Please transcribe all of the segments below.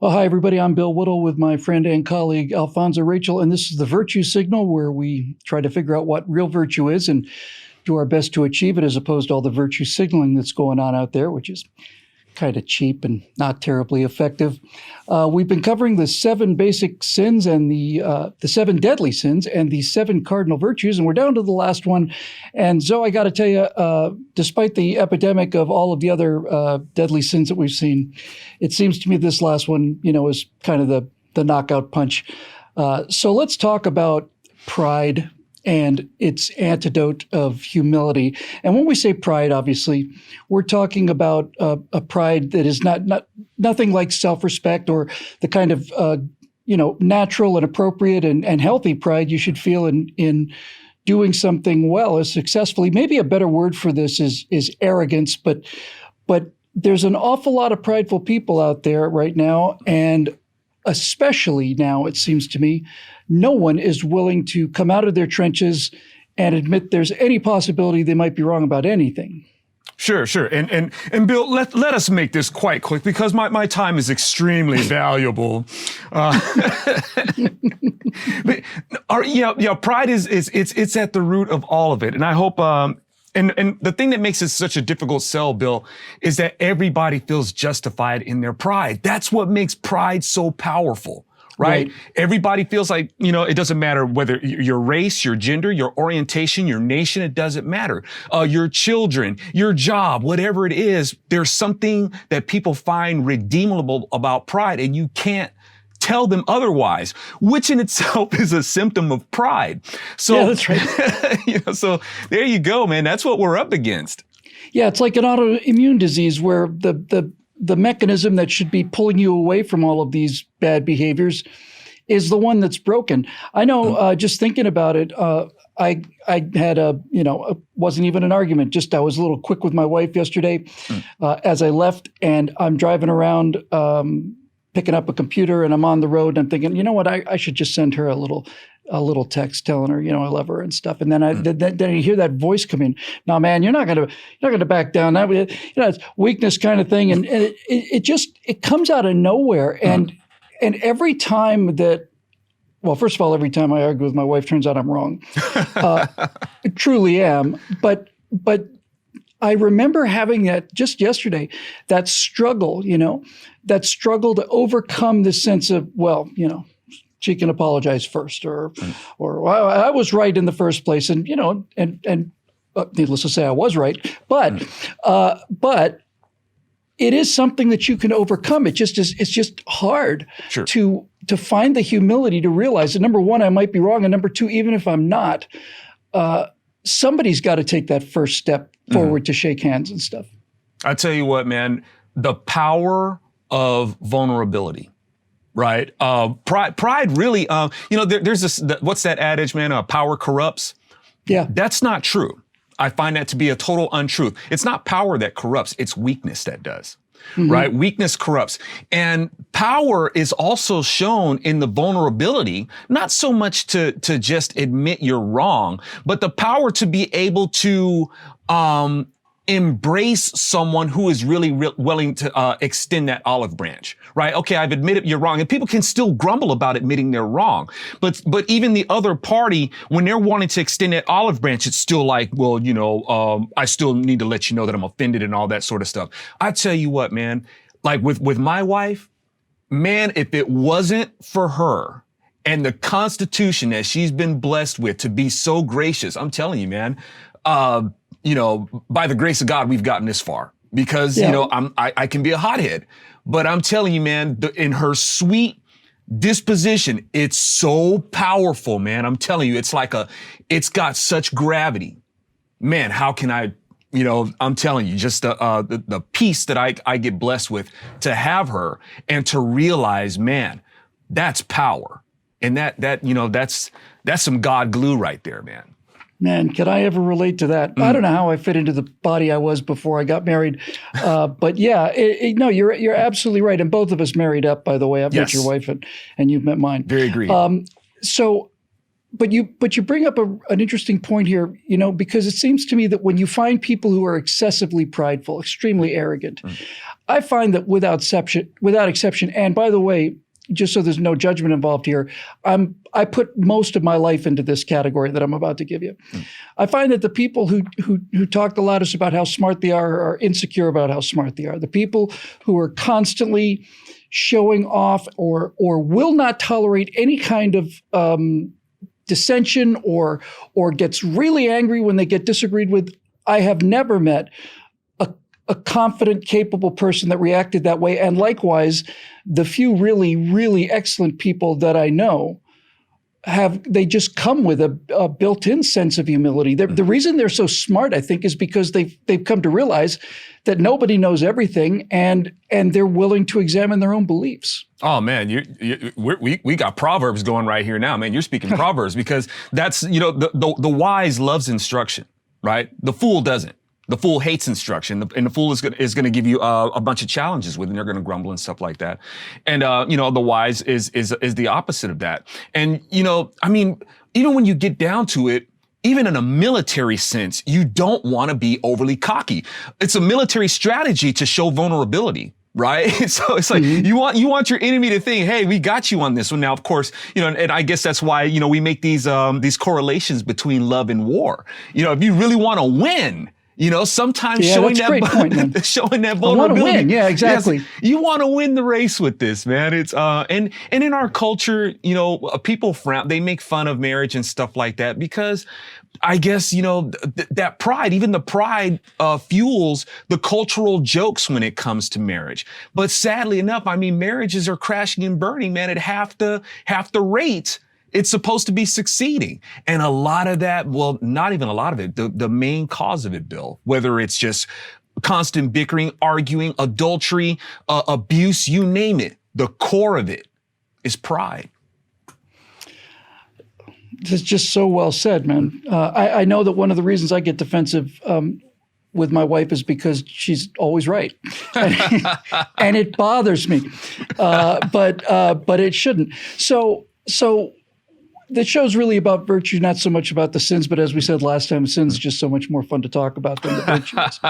Well, hi, everybody. I'm Bill Whittle with my friend and colleague, Alfonso Rachel, and this is the Virtue Signal, where we try to figure out what real virtue is and do our best to achieve it, as opposed to all the virtue signaling that's going on out there, which is kind of cheap and not terribly effective. We've been covering the 7 basic sins and the 7 deadly sins and the 7 cardinal virtues, and we're down to the last one. And Zoe, I got to tell you, despite the epidemic of all of the other deadly sins that we've seen, it seems to me this last one, is kind of the knockout punch. So let's talk about pride and its antidote of humility. And when we say pride, obviously, we're talking about a pride that is nothing like self-respect or the kind of natural and appropriate and healthy pride you should feel in doing something well or successfully. Maybe a better word for this is arrogance, but there's an awful lot of prideful people out there right now, and especially now, it seems to me, no one is willing to come out of their trenches and admit there's any possibility they might be wrong about anything. Sure. And Bill, let us make this quite quick because my time is extremely valuable. Pride is at the root of all of it. And I hope, and the thing that makes it such a difficult sell, Bill, is that everybody feels justified in their pride. That's what makes pride so powerful. Right? Everybody feels like, it doesn't matter whether your race, your gender, your orientation, your nation, it doesn't matter. Your children, your job, whatever it is, there's something that people find redeemable about pride, and you can't tell them otherwise, which in itself is a symptom of pride. So, yeah, that's right. So there you go, man. That's what we're up against. Yeah, it's like an autoimmune disease where the mechanism that should be pulling you away from all of these bad behaviors is the one that's broken. I know, just thinking about it, I had it wasn't even an argument. Just I was a little quick with my wife yesterday as I left, and I'm driving around picking up a computer, and I'm on the road, and I'm thinking, you know what, I should just send her a little text telling her, I love her and stuff. And then then you hear that voice come in. No, man, you're not gonna back down. That it's weakness kind of thing, and it comes out of nowhere. And every time that, well, first of all, every time I argue with my wife, turns out I'm wrong. Truly am. But I remember having that just yesterday, that struggle, that struggle to overcome the sense of, she can apologize first, or well, I was right in the first place, and needless to say, I was right. But it is something that you can overcome. It's just hard to find the humility to realize that, number one, I might be wrong, and number two, even if I'm not, somebody's got to take that first step forward to shake hands and stuff. I tell you what, man, the power of vulnerability. Right. Pride really, there's this, what's that adage, man? Power corrupts. Yeah. That's not true. I find that to be a total untruth. It's not power that corrupts. It's weakness that does. Right? Weakness corrupts. And power is also shown in the vulnerability, not so much to just admit you're wrong, but the power to be able to, embrace someone who is really willing to extend that olive branch, right? Okay, I've admitted you're wrong, and people can still grumble about admitting they're wrong. But even the other party, when they're wanting to extend that olive branch, it's still like, well, I still need to let you know that I'm offended and all that sort of stuff. I tell you what, man, like with my wife, man, if it wasn't for her and the constitution that she's been blessed with to be so gracious, I'm telling you, man, by the grace of God, we've gotten this far because, I can be a hothead, but I'm telling you, man, in her sweet disposition, it's so powerful, man. I'm telling you, it's got such gravity, man. How can I, I'm telling you, just the peace that I get blessed with to have her and to realize, man, that's power. And that's some God glue right there, man. Man, can I ever relate to that? I don't know how I fit into the body I was before I got married. But yeah, no, you're absolutely right. And both of us married up, by the way. I've met your wife and you've met mine. Very agreed. So but you bring up an interesting point here, because it seems to me that when you find people who are excessively prideful, extremely arrogant, I find that without exception, and by the way, just so there's no judgment involved here, I put most of my life into this category that I'm about to give you. I find that the people who talk the loudest about how smart they are insecure about how smart they are. The people who are constantly showing off or will not tolerate any kind of dissension or gets really angry when they get disagreed with. I have never met a confident, capable person that reacted that way. And likewise, the few really, really excellent people that I know they just come with a built-in sense of humility. The reason they're so smart, I think, is because they've come to realize that nobody knows everything, and they're willing to examine their own beliefs. Oh man, we got Proverbs going right here now, man. You're speaking Proverbs because that's, the wise loves instruction, right? The fool doesn't. The fool hates instruction, and the fool is going to give you a bunch of challenges with, and they're going to grumble and stuff like that. And the wise is the opposite of that. And even when you get down to it, even in a military sense, you don't want to be overly cocky. It's a military strategy to show vulnerability. Right. So it's like you want your enemy to think, hey, we got you on this one. Now, of course, and I guess that's why, we make these correlations between love and war. If you really want to win, sometimes showing that vulnerability. I want to win. Yeah, exactly. Yes, you want to win the race with this, man. It's and in our culture, people they make fun of marriage and stuff like that because I guess, that pride, even the pride fuels the cultural jokes when it comes to marriage. But sadly enough, marriages are crashing and burning, man, at half the rate it's supposed to be succeeding. And a lot of that, well, not even a lot of it, the main cause of it, Bill, whether it's just constant bickering, arguing, adultery, abuse, you name it, the core of it is pride. That's just so well said, man. I know that one of the reasons I get defensive with my wife is because she's always right, and it bothers me, but it shouldn't. So the show's really about virtue, not so much about the sins. But as we said last time, sin's just so much more fun to talk about than the virtues.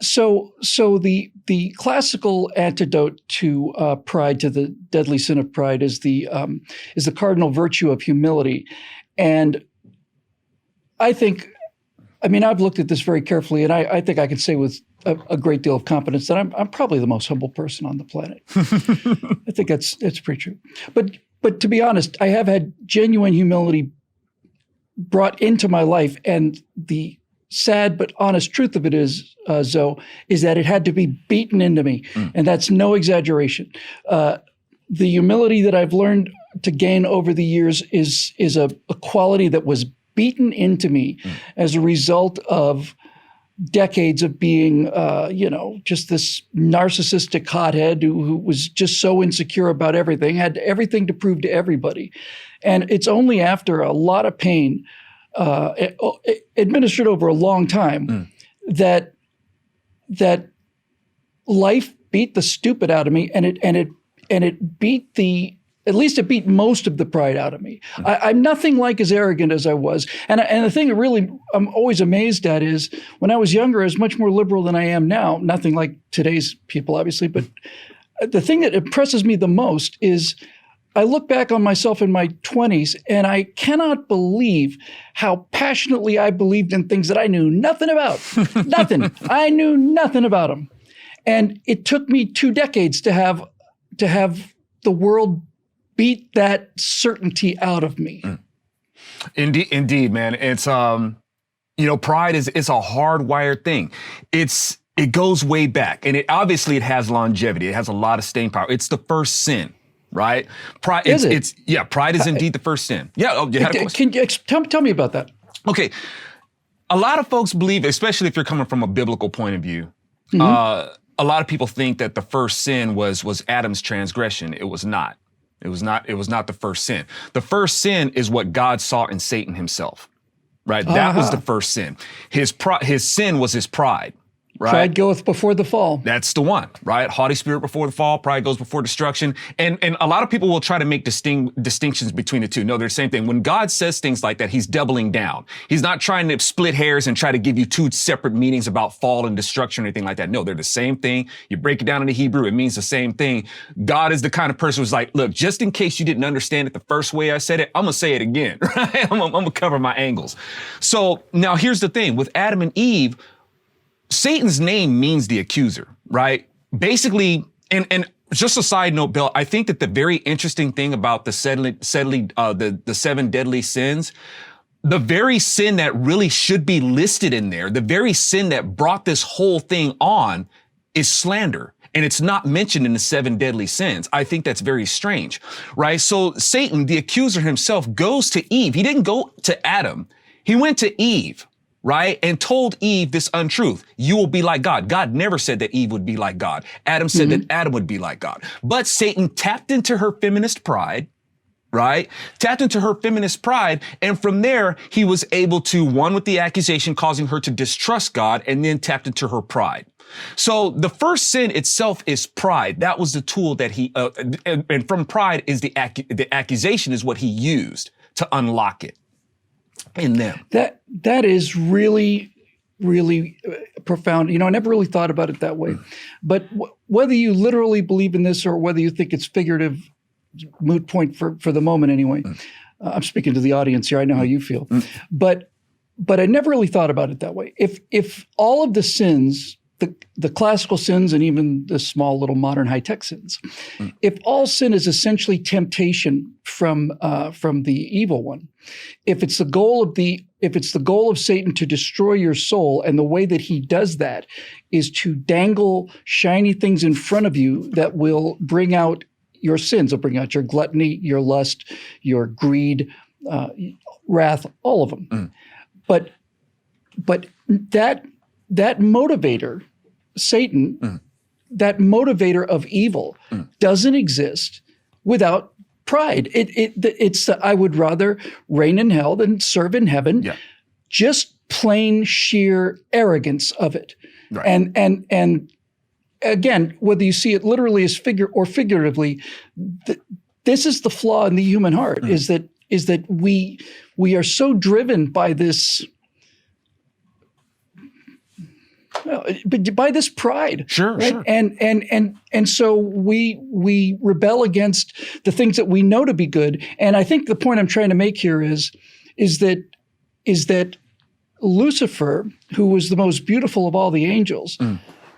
So the classical antidote to pride, to the deadly sin of pride, is the cardinal virtue of humility. And I think, I've looked at this very carefully, and I think I can say with a great deal of confidence that I'm probably the most humble person on the planet. I think that's pretty true. But to be honest, I have had genuine humility brought into my life, and the sad but honest truth of it is, Zoe, is that it had to be beaten into me, and that's no exaggeration. The humility that I've learned to gain over the years is a quality that was beaten into me as a result of decades of being, just this narcissistic hothead who was just so insecure about everything, had everything to prove to everybody. And it's only after a lot of pain, administered over a long time, that life beat the stupid out of me, and it beat at least it beat most of the pride out of me. I'm nothing like as arrogant as I was. And the thing that really I'm always amazed at is when I was younger, I was much more liberal than I am now. Nothing like today's people, obviously. But the thing that impresses me the most is I look back on myself in my 20s, and I cannot believe how passionately I believed in things that I knew nothing about. Nothing. I knew nothing about them. And it took me 2 decades to have the world beat that certainty out of me. Indeed, man. It's pride is a hardwired thing. It goes way back, and it has longevity. It has a lot of staying power. It's the first sin, right? Pride is it? Pride is indeed the first sin. Yeah. Oh, you had a question. Can you tell me about that? Okay. A lot of folks believe, especially if you're coming from a biblical point of view, a lot of people think that the first sin was Adam's transgression. It was not. It was not the first sin. The first sin is what God saw in Satan himself, right? That was the first sin. His sin was his pride. right? Pride goeth before the fall. That's the one, right? Haughty spirit before the fall, pride goes before destruction. And a lot of people will try to make distinctions between the two. No, they're the same thing. When God says things like that, he's doubling down. He's not trying to split hairs and try to give you two separate meanings about fall and destruction or anything like that. No, they're the same thing. You break it down into Hebrew, it means the same thing. God is the kind of person who's like, look, just in case you didn't understand it the first way I said it, I'm going to say it again, right? I'm going to cover my angles. So now here's the thing with Adam and Eve. Satan's name means the accuser, right? Basically, and just a side note, Bill, I think that the very interesting thing about the seven deadly sins, the very sin that really should be listed in there, the very sin that brought this whole thing on is slander. And it's not mentioned in the seven deadly sins. I think that's very strange, right? So Satan, the accuser himself, goes to Eve. He didn't go to Adam. He went to Eve, right? And told Eve this untruth. You will be like God. God never said that Eve would be like God. Adam said that Adam would be like God. But Satan tapped into her feminist pride, right? Tapped into her feminist pride. And from there, he was able to, one, with the accusation, causing her to distrust God, and then tapped into her pride. So the first sin itself is pride. That was the tool that he, and from pride is the accusation is what he used to unlock it in them. That is really, really profound. I never really thought about it that way. But whether you literally believe in this or whether you think it's figurative, moot point for the moment anyway. I'm speaking to the audience here. I know how you feel. But I never really thought about it that way. If all of the sins, the classical sins and even the small little modern high-tech sins, if all sin is essentially temptation from the evil one, if it's the goal of Satan to destroy your soul, and the way that he does that is to dangle shiny things in front of you that will bring out your sins, will bring out your gluttony, your lust, your greed, wrath, all of them. But that motivator, Satan, that motivator of evil doesn't exist without pride. It's I would rather reign in hell than serve in heaven. Yeah. Just plain sheer arrogance of it. Right. And again, whether you see it literally as figuratively, this is the flaw in the human heart, is that we are so driven by this, but by this pride. Sure, right? Sure. And so we rebel against the things that we know to be good. And I think the point I'm trying to make here is that Lucifer, who was the most beautiful of all the angels,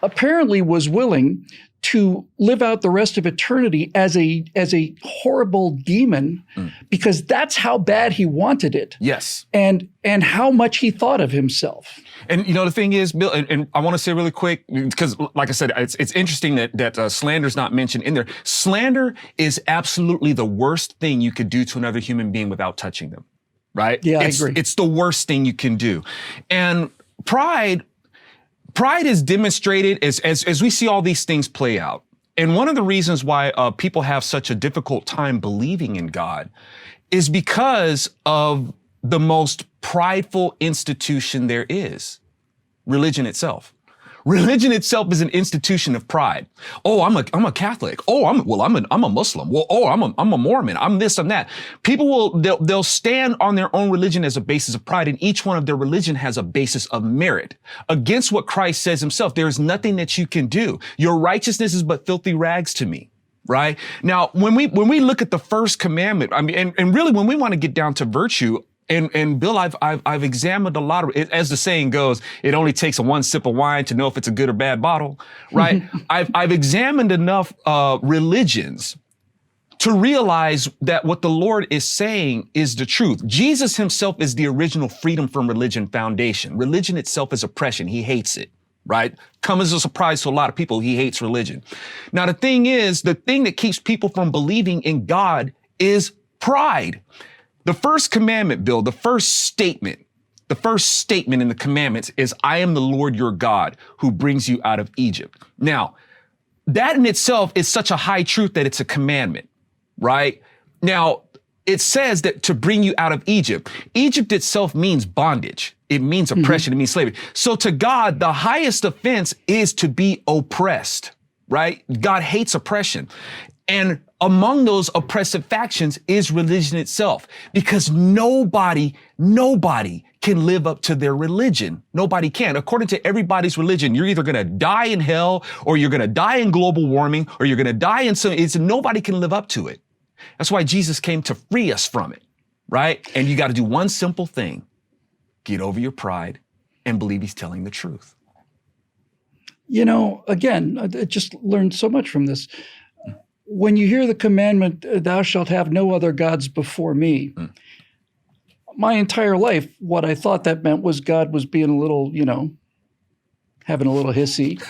apparently was willing to live out the rest of eternity as a horrible demon, because that's how bad he wanted it. Yes. And how much he thought of himself. And the thing is, Bill, and I want to say really quick, because like I said, it's interesting that slander's not mentioned in there. Slander is absolutely the worst thing you could do to another human being without touching them, right? Yeah, I agree. It's the worst thing you can do. And pride is demonstrated as we see all these things play out. And one of the reasons why people have such a difficult time believing in God is because of the most prideful institution there is, religion itself. Religion itself is an institution of pride. Oh, I'm a Catholic. Oh, I'm a Muslim. Well, oh, I'm a Mormon. I'm this, I'm that. People they'll stand on their own religion as a basis of pride, and each one of their religion has a basis of merit against what Christ says himself. There is nothing that you can do. Your righteousness is but filthy rags to me. Right? Now, when we look at the first commandment, I mean, and really when we want to get down to virtue, and Bill, I've examined a lot of it. As the saying goes, it only takes one sip of wine to know if it's a good or bad bottle, right? I've examined enough religions to realize that what the Lord is saying is the truth. Jesus himself is the original freedom from religion foundation. Religion itself is oppression. He hates it, right? Come as a surprise to a lot of people. He hates religion. Now, the thing is, the thing that keeps people from believing in God is pride. The first commandment, Bill, the first statement in the commandments is, I am the Lord your God who brings you out of Egypt. Now, that in itself is such a high truth that it's a commandment, right? Now, it says that to bring you out of Egypt. Egypt itself means bondage. It means oppression. It means slavery. So to God, the highest offense is to be oppressed, right? God hates oppression. And among those oppressive factions is religion itself, because nobody can live up to their religion. Nobody can. According to everybody's religion, you're either going to die in hell, or you're going to die in global warming, or you're going to die in nobody can live up to it. That's why Jesus came to free us from it, right? And you got to do one simple thing: get over your pride and believe he's telling the truth. Again, I just learned so much from this. When you hear the commandment, thou shalt have no other gods before me, my entire life, what I thought that meant was God was being a little, having a little hissy,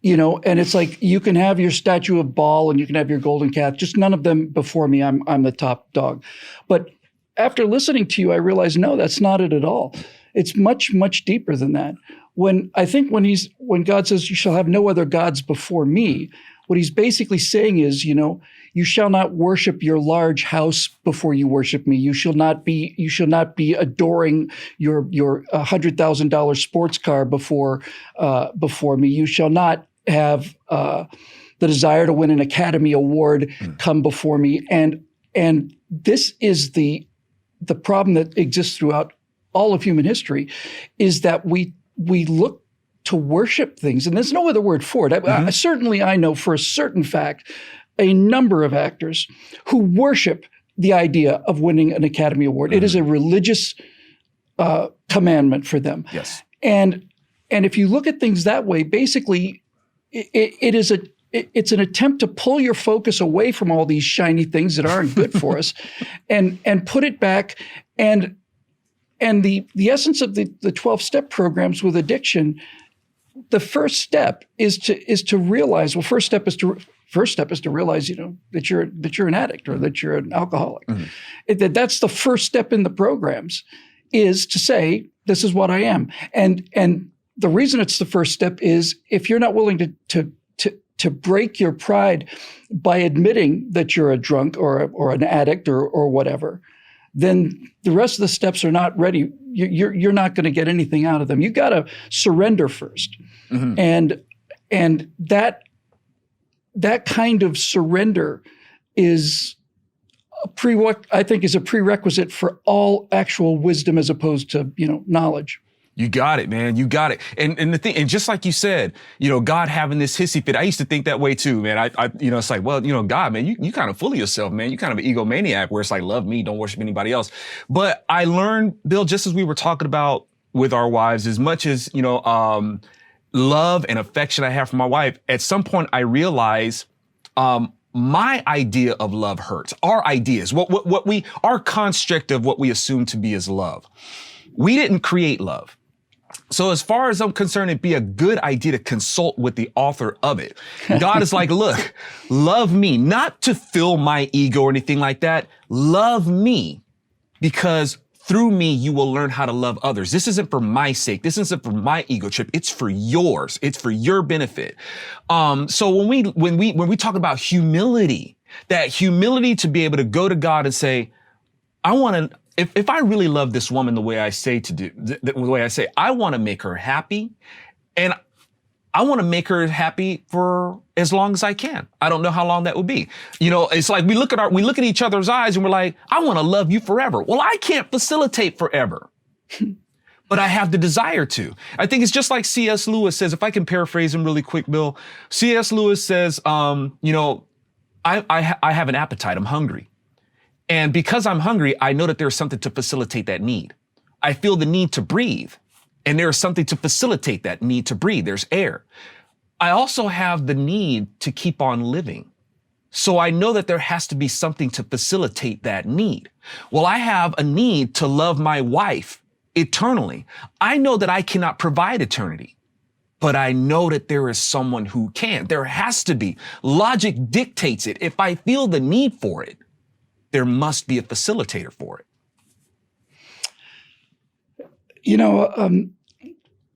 and it's like, you can have your statue of Baal and you can have your golden calf, just none of them before me. I'm the top dog. But after listening to you, I realized, no, that's not it at all. It's much, much deeper than that. When God says you shall have no other gods before me, what he's basically saying is, you shall not worship your large house before you worship me. You shall not be adoring your $100,000 sports car before me. You shall not have the desire to win an Academy Award come before me. And this is the problem that exists throughout all of human history, is that we look to worship things, and there's no other word for it. Certainly I know for a certain fact a number of actors who worship the idea of winning an Academy Award. It is a religious commandment for them. Yes. And if you look at things that way, basically it's an attempt to pull your focus away from all these shiny things that aren't good for us and put it back. And the essence of the 12-step programs with addiction, the first step is to realize. Well, first step is to realize, that you're an addict or that you're an alcoholic. That's the first step in the programs, is to say, this is what I am. And the reason it's the first step is, if you're not willing to break your pride by admitting that you're a drunk or an addict or whatever, then the rest of the steps are not ready. You're not going to get anything out of them. You got to surrender first. And that kind of surrender is a prerequisite for all actual wisdom, as opposed to, knowledge. You got it, man. You got it. And the thing, and just like you said, God having this hissy fit, I used to think that way too, man. I it's like, well, God, man, you kind of full of yourself, man. You kind of an egomaniac, where it's like, love me, don't worship anybody else. But I learned, Bill, just as we were talking about with our wives, as much as, love and affection I have for my wife, at some point I realized, my idea of love hurts. Our ideas, our construct of what we assume to be as love. We didn't create love. So as far as I'm concerned, it'd be a good idea to consult with the author of it. God is like, look, love me, not to fill my ego or anything like that. Love me, because through me, you will learn how to love others. This isn't for my sake. This isn't for my ego trip. It's for yours. It's for your benefit. So when we talk about humility, that humility to be able to go to God and say, if I really love this woman the way I say I want to make her happy, and I want to make her happy for as long as I can. I don't know how long that will be. It's like we look at each other's eyes and we're like, I want to love you forever. Well, I can't facilitate forever, but I have the desire to. I think it's just like C.S. Lewis says, if I can paraphrase him really quick, Bill. C.S. Lewis says, I have an appetite. I'm hungry. And because I'm hungry, I know that there's something to facilitate that need. I feel the need to breathe, and there is something to facilitate that need to breathe. There's air. I also have the need to keep on living. So I know that there has to be something to facilitate that need. Well, I have a need to love my wife eternally. I know that I cannot provide eternity, but I know that there is someone who can. There has to be. Logic dictates it. If I feel the need for it, there must be a facilitator for it.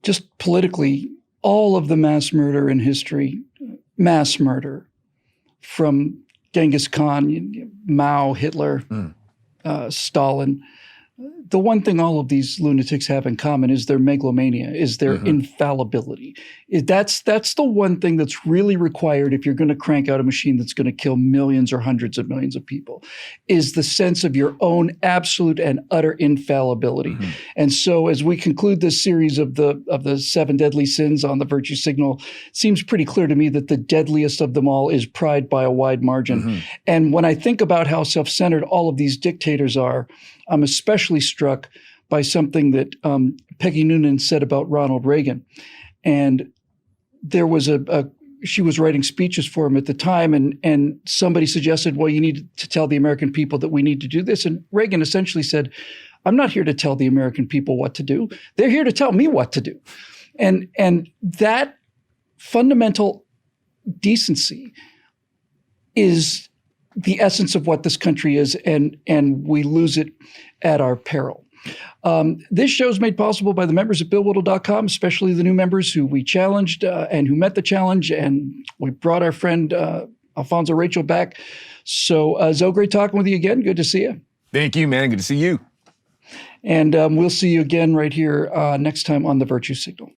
Just politically, all of the mass murder in history, from Genghis Khan, Mao, Hitler, Stalin. The one thing all of these lunatics have in common is their megalomania, is their infallibility. That's the one thing that's really required if you're going to crank out a machine that's going to kill millions or hundreds of millions of people, is the sense of your own absolute and utter infallibility. And so as we conclude this series of the 7 deadly sins on the virtue signal, it seems pretty clear to me that the deadliest of them all is pride by a wide margin. And when I think about how self-centered all of these dictators are, I'm especially struck by something that Peggy Noonan said about Ronald Reagan. And there was she was writing speeches for him at the time, and somebody suggested, well, you need to tell the American people that we need to do this. And Reagan essentially said, I'm not here to tell the American people what to do. They're here to tell me what to do. And that fundamental decency is the essence of what this country is, and we lose it at our peril. This show is made possible by the members at BillWhittle.com, especially the new members who we challenged and who met the challenge, and we brought our friend Alfonso Rachel back. So, Zoe, great talking with you again. Good to see you. Thank you, man. Good to see you. And we'll see you again right here next time on The Virtue Signal.